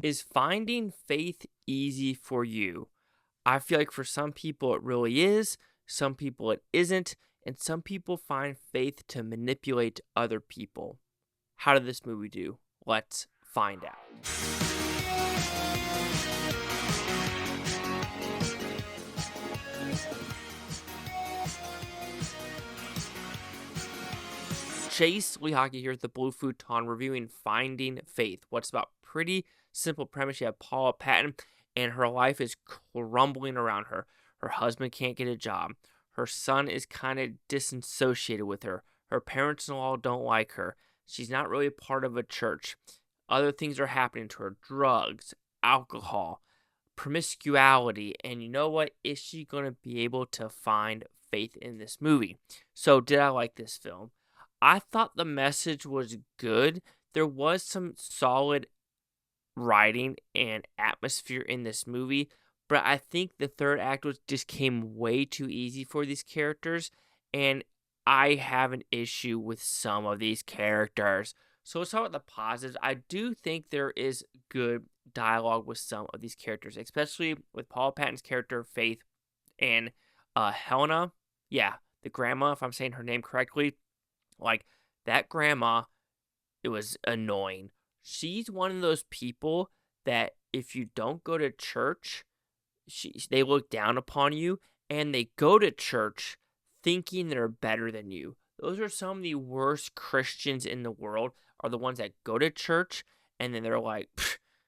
Is finding faith easy for you? I feel like for some people it really is, some people it isn't, and some people find faith to manipulate other people. How did this movie do? Let's find out. Chase Lee Hockey here at the Blue Futon reviewing Finding Faith. What's about pretty simple premise. You have Paula Patton, and her life is crumbling around her. Her husband can't get a job. Her son is kind of disassociated with her. Her parents-in-law don't like her. She's not really a part of a church. Other things are happening to her. Drugs, alcohol, promiscuity. And you know what? Is she going to be able to find faith in this movie? So did I like this film? I thought the message was good. There was some solid writing and atmosphere in this movie, but I think the third act just came way too easy for these characters, and I have an issue with some of these characters. So let's talk about the positives. I do think there is good dialogue with some of these characters, especially with Paul Patton's character, Faith, and Helena. Yeah, the grandma, if I'm saying her name correctly. Like, that grandma, it was annoying. She's one of those people that if you don't go to church, they look down upon you, and they go to church thinking they're better than you. Those are some of the worst Christians in the world, are the ones that go to church, and then they're like,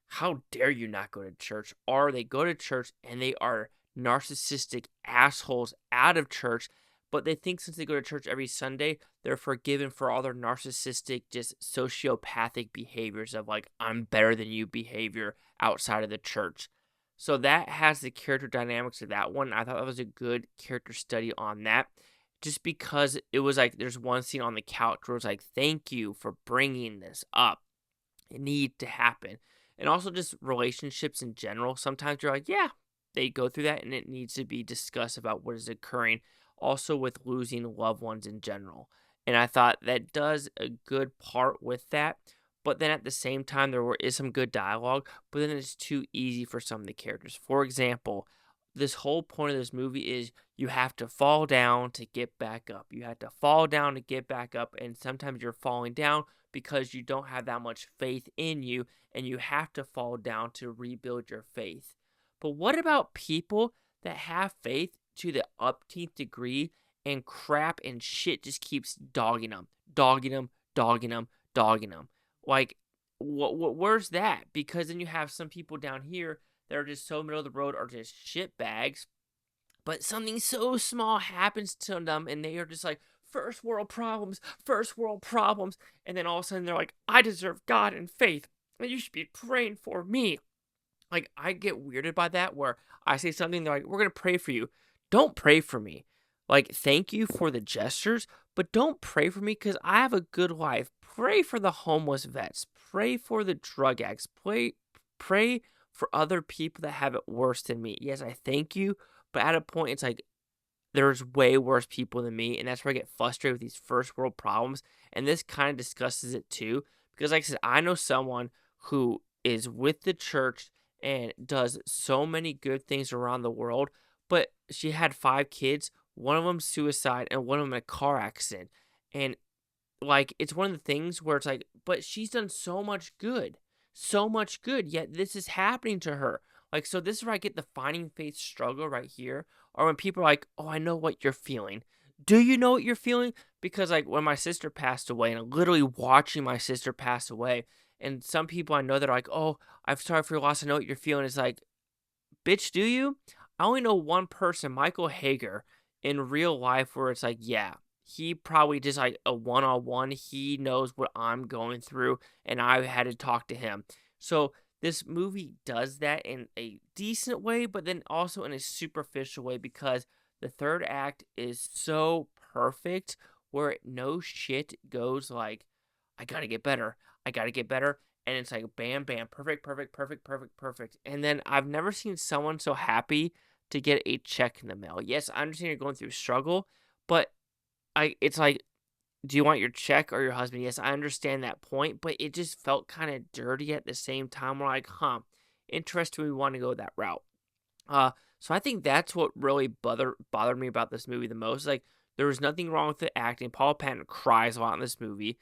how dare you not go to church? Or they go to church, and they are narcissistic assholes out of church, but they think since they go to church every Sunday, they're forgiven for all their narcissistic, just sociopathic behaviors of like, I'm better than you behavior outside of the church. So that has the character dynamics of that one. I thought that was a good character study on that. Just because it was like, there's one scene on the couch where it's like, thank you for bringing this up. It needs to happen. And also just relationships in general. Sometimes you're like, yeah, they go through that and it needs to be discussed about what is occurring. Also with losing loved ones in general. And I thought that does a good part with that. But then at the same time, there is some good dialogue, but then it's too easy for some of the characters. For example, this whole point of this movie is you have to fall down to get back up. You have to fall down to get back up, and sometimes you're falling down because you don't have that much faith in you, and you have to fall down to rebuild your faith. But what about people that have faith to the upteenth degree, and crap and shit just keeps dogging them. Like, where's that? Because then you have some people down here that are just so middle of the road or just shit bags, but something so small happens to them, and they are just like, first world problems, and then all of a sudden they're like, I deserve God and faith, and you should be praying for me. Like, I get weirded by that, where I say something, they're like, we're going to pray for you. Don't pray for me. Like, thank you for the gestures, but don't pray for me because I have a good life. Pray for the homeless vets. Pray for the drug addicts. Pray for other people that have it worse than me. Yes, I thank you, but at a point, it's like, there's way worse people than me, and that's where I get frustrated with these first world problems, and this kind of discusses it too, because like I said, I know someone who is with the church and does so many good things around the world, but she had 5 kids, one of them suicide, and one of them in a car accident. And, like, it's one of the things where it's like, but she's done so much good, yet this is happening to her. Like, so this is where I get the finding faith struggle right here. Or when people are like, oh, I know what you're feeling. Do you know what you're feeling? Because, like, when my sister passed away, and I'm literally watching my sister pass away, and some people I know that are like, oh, I'm sorry for your loss, I know what you're feeling. It's like, bitch, do you? I only know one person, Michael Hager, in real life, where it's like, yeah, he probably just like a one-on-one. He knows what I'm going through, and I had to talk to him. So this movie does that in a decent way, but then also in a superficial way, because the third act is so perfect where no shit goes like, I gotta get better. And it's like, bam, bam, perfect. And then I've never seen someone so happy to get a check in the mail. Yes, I understand you're going through struggle, but it's like, do you want your check or your husband? Yes, I understand that point, but it just felt kind of dirty at the same time. We're like, huh, interesting. We want to go that route. Uh, so I think that's what really bothered me about this movie the most. Like, there was nothing wrong with the acting. Paula Patton cries a lot in this movie.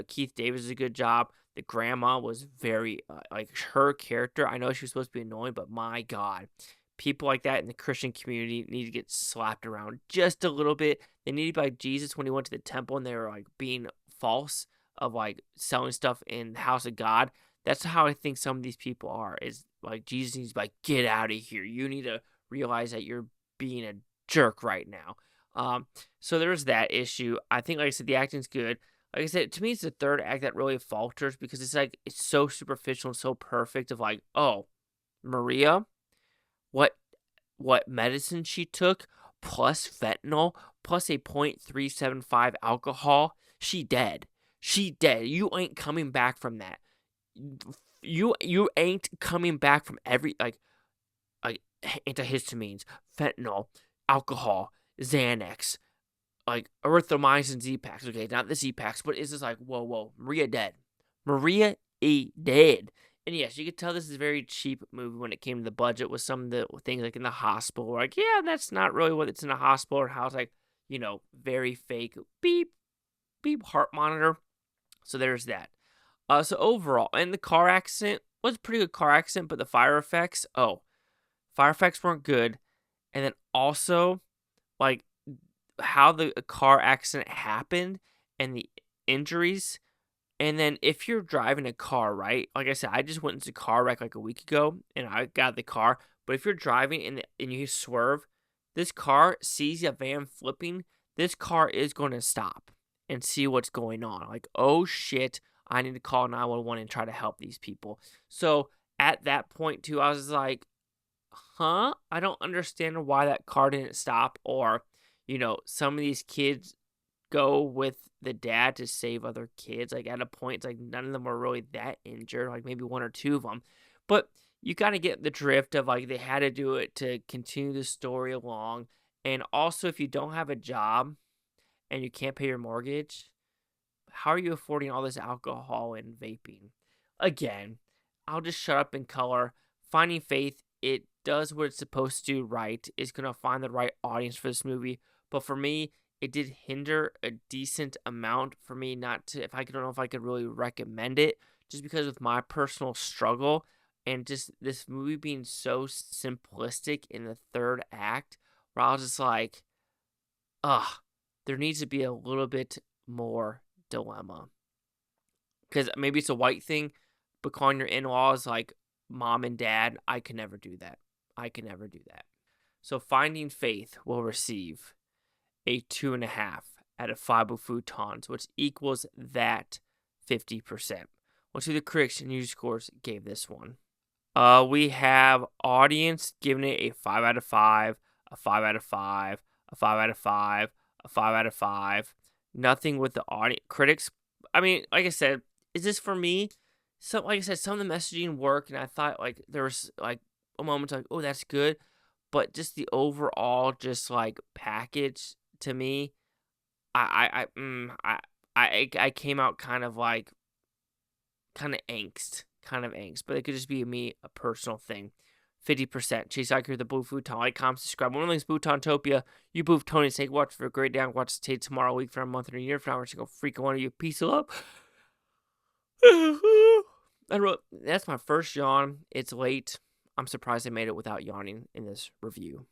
Keith Davis did a good job. The grandma was very like her character. I know she was supposed to be annoying, but my God, people like that in the Christian community need to get slapped around just a little bit. They need to be like Jesus when he went to the temple and they were like being false of like selling stuff in the house of God. That's how I think some of these people are. Is like Jesus needs to be like, get out of here. You need to realize that you're being a jerk right now. So there's that issue. I think, like I said, the acting's good. Like I said, to me, it's the third act that really falters because it's like it's so superficial and so perfect. Of like, oh, Maria, what medicine she took, plus fentanyl, plus a 0.375 alcohol, she dead. She dead. You ain't coming back from that. You ain't coming back from every like antihistamines, fentanyl, alcohol, Xanax, like erythromycin Z-Packs. Okay, not the Z-Packs, but it's just like, whoa, Maria dead. Maria dead. And yes, you could tell this is a very cheap movie when it came to the budget with some of the things like in the hospital. Like, yeah, that's not really what it's in a hospital or how it's like, very fake beep, beep heart monitor. So there's that. So overall, and the car accident was a pretty good car accident, but the fire effects weren't good. And then also, like, how the car accident happened and the injuries. And then if you're driving a car, right? Like I said, I just went into a car wreck like a week ago and I got the car. But if you're driving and you swerve, this car sees a van flipping, this car is going to stop and see what's going on. Like, oh shit, I need to call 911 and try to help these people. So at that point too, I was like, huh? I don't understand why that car didn't stop. Or, some of these kids go with the dad to save other kids. Like at a point, it's like none of them were really that injured, like maybe one or two of them. But you got to get the drift of like they had to do it to continue the story along. And also, if you don't have a job and you can't pay your mortgage, how are you affording all this alcohol and vaping? Again, I'll just shut up in color. Finding Faith, it does what it's supposed to do right. It's going to find the right audience for this movie. But for me, it did hinder a decent amount for me not to, I don't know if I could really recommend it, just because of my personal struggle and just this movie being so simplistic in the third act, where I was just like, there needs to be a little bit more dilemma. Because maybe it's a white thing, but calling your in-laws like mom and dad, I can never do that. So Finding Faith will receive a 2.5 out of 5 Futons, which equals that 50%. Let's see the critics and user scores gave this one. We have audience giving it a 5 out of 5, a 5 out of 5, a 5 out of 5, a 5 out of 5. Nothing with the audience critics. I mean, like I said, is this for me? So, like I said, some of the messaging worked, and I thought like there was like a moment like, oh, that's good, but just the overall just like package to me, I came out kind of angst, but it could just be a personal thing. 50%. Chase out here the Blue Futon. Like, comment, subscribe. One of these Butontopia. You Boof Tony. Say watch for a great day. Watch the tape tomorrow, a week from a month, and a year from now. We're going to go freaking one of you. Peace of love. That's my first yawn. It's late. I'm surprised I made it without yawning in this review.